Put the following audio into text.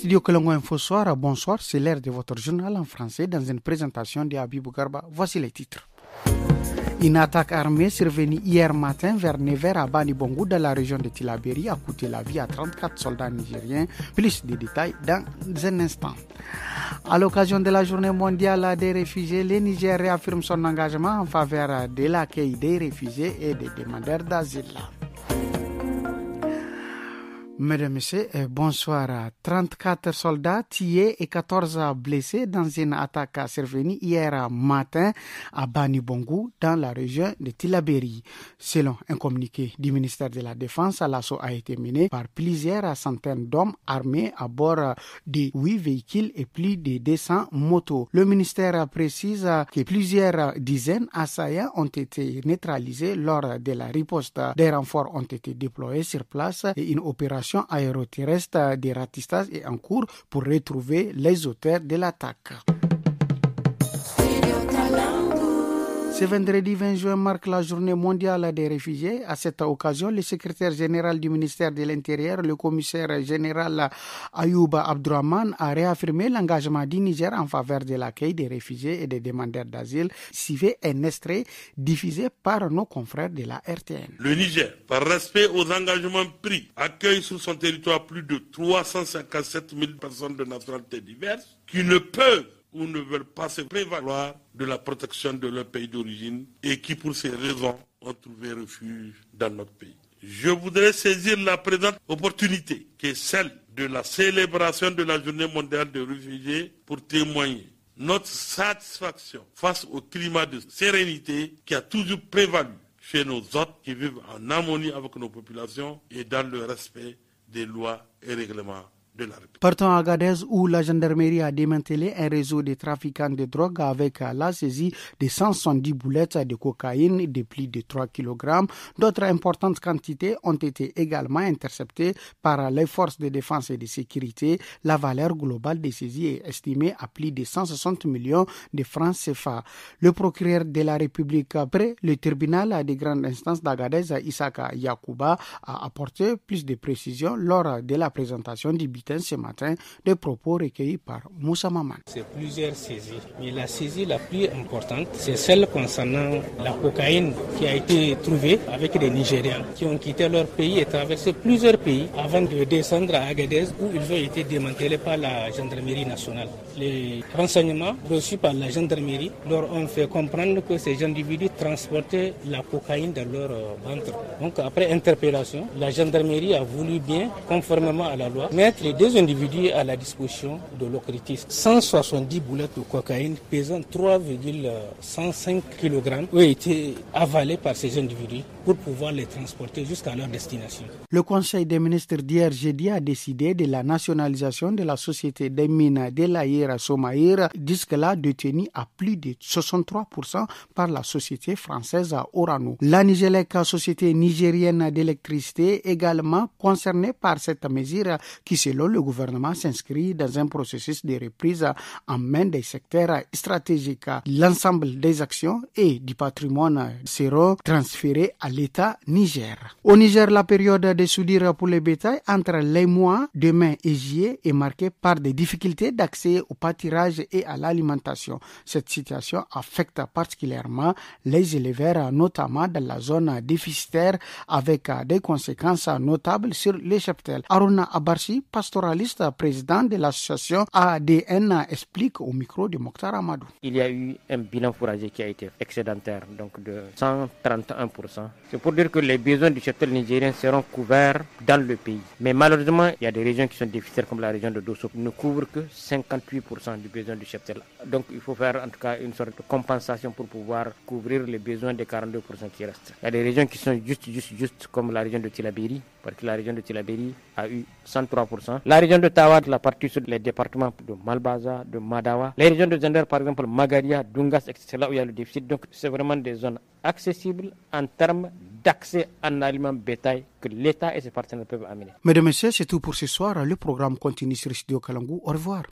studio Kalango Info Soir, bonsoir, c'est l'heure de votre journal en français dans une présentation de Habibou Garba. Voici les titres. Une attaque armée survenue hier matin vers 9h à Bani Bongo dans la région de Tillabéri a coûté la vie à 34 soldats nigériens. Plus de détails dans un instant. À l'occasion de la journée mondiale des réfugiés, le Niger réaffirme son engagement en faveur de l'accueil des réfugiés et des demandeurs d'asile. Mesdames et messieurs, bonsoir. 34 soldats tués et 14 blessés dans une attaque survenue hier matin à Bani Bongo dans la région de Tillabéri. Selon un communiqué du ministère de la Défense, l'assaut a été mené par plusieurs centaines d'hommes armés à bord de 8 véhicules et plus de 200 motos. Le ministère précise que plusieurs dizaines d'assaillants ont été neutralisés lors de la riposte. Des renforts ont été déployés sur place et une opération aéroterrestre de ratissage est en cours pour retrouver les auteurs de l'attaque. Ce vendredi 20 juin marque la journée mondiale des réfugiés. À cette occasion, le secrétaire général du ministère de l'Intérieur, le commissaire général Ayouba Abdourahmane, a réaffirmé l'engagement du Niger en faveur de l'accueil des réfugiés et des demandeurs d'asile, suivait un extrait diffusé par nos confrères de la RTN. Le Niger, par respect aux engagements pris, accueille sur son territoire plus de 357 000 personnes de nationalités diverses qui ne peuvent ou ne veulent pas se prévaloir de la protection de leur pays d'origine et qui, pour ces raisons, ont trouvé refuge dans notre pays. Je voudrais saisir la présente opportunité, qui est celle de la célébration de la Journée mondiale des réfugiés, pour témoigner notre satisfaction face au climat de sérénité qui a toujours prévalu chez nos hôtes qui vivent en harmonie avec nos populations et dans le respect des lois et règlements. Partons à Agadez où la gendarmerie a démantelé un réseau de trafiquants de drogue avec la saisie de 170 boulettes de cocaïne de plus de 3 kg. D'autres importantes quantités ont été également interceptées par les forces de défense et de sécurité. La valeur globale des saisies est estimée à plus de 160 millions de francs CFA. Le procureur de la République près le tribunal de grande instance d'Agadez, Isaka Yakuba, a apporté plus de précisions lors de la présentation du bulletin ce matin, des propos recueillis par Moussa Maman. C'est plusieurs saisies, mais la saisie la plus importante, c'est celle concernant la cocaïne qui a été trouvée avec des Nigérians qui ont quitté leur pays et traversé plusieurs pays avant de descendre à Agadez où ils ont été démantelés par la gendarmerie nationale. Les renseignements reçus par la gendarmerie leur ont fait comprendre que ces individus transportaient la cocaïne dans leur ventre. Donc après interpellation, la gendarmerie a voulu bien, conformément à la loi, mettre les deux individus à la disposition de l'autorité. 170 boulettes de cocaïne pesant 3,105 kg ont été avalées par ces individus pour pouvoir les transporter jusqu'à leur destination. Le Conseil des ministres d'hier jeudi a décidé de la nationalisation de la société des mines de l'Aïra Somaïr, jusque-là détenue à plus de 63% par la société française Orano. La Nigélec, société nigérienne d'électricité, également concernée par cette mesure qui, selon le gouvernement, s'inscrit dans un processus de reprise en main des secteurs stratégiques. L'ensemble des actions et du patrimoine seront transférés à l'État Niger. Au Niger, la période de soudure pour les bétails entre les mois de mai et juillet est marquée par des difficultés d'accès au pâturage et à l'alimentation. Cette situation affecte particulièrement les éleveurs, notamment dans la zone déficitaire, avec des conséquences notables sur les cheptels. Aruna Abarchi, pastoraliste, président de l'association ADN, explique au micro de Mokhtar Amadou. Il y a eu un bilan fourrager qui a été excédentaire, donc de 131%. C'est pour dire que les besoins du cheptel nigérien seront couverts dans le pays. Mais malheureusement, il y a des régions qui sont déficitaires, comme la région de Dosso, qui ne couvrent que 58% du besoin du cheptel. Donc il faut faire en tout cas une sorte de compensation pour pouvoir couvrir les besoins des 42% qui restent. Il y a des régions qui sont juste comme la région de Tillabéri, parce que la région de Tillabéri a eu 103%. La région de Tawa, la partie sud, les départements de Malbaza, de Madawa. Les régions de Zender, par exemple, Magaria, Dungas, c'est là où il y a le déficit. Donc c'est vraiment des zones accessibles en termes d'accès en aliments bétail que l'État et ses partenaires peuvent amener. Mesdames et messieurs, c'est tout pour ce soir. Le programme continue sur Studio Kalangu. Au revoir.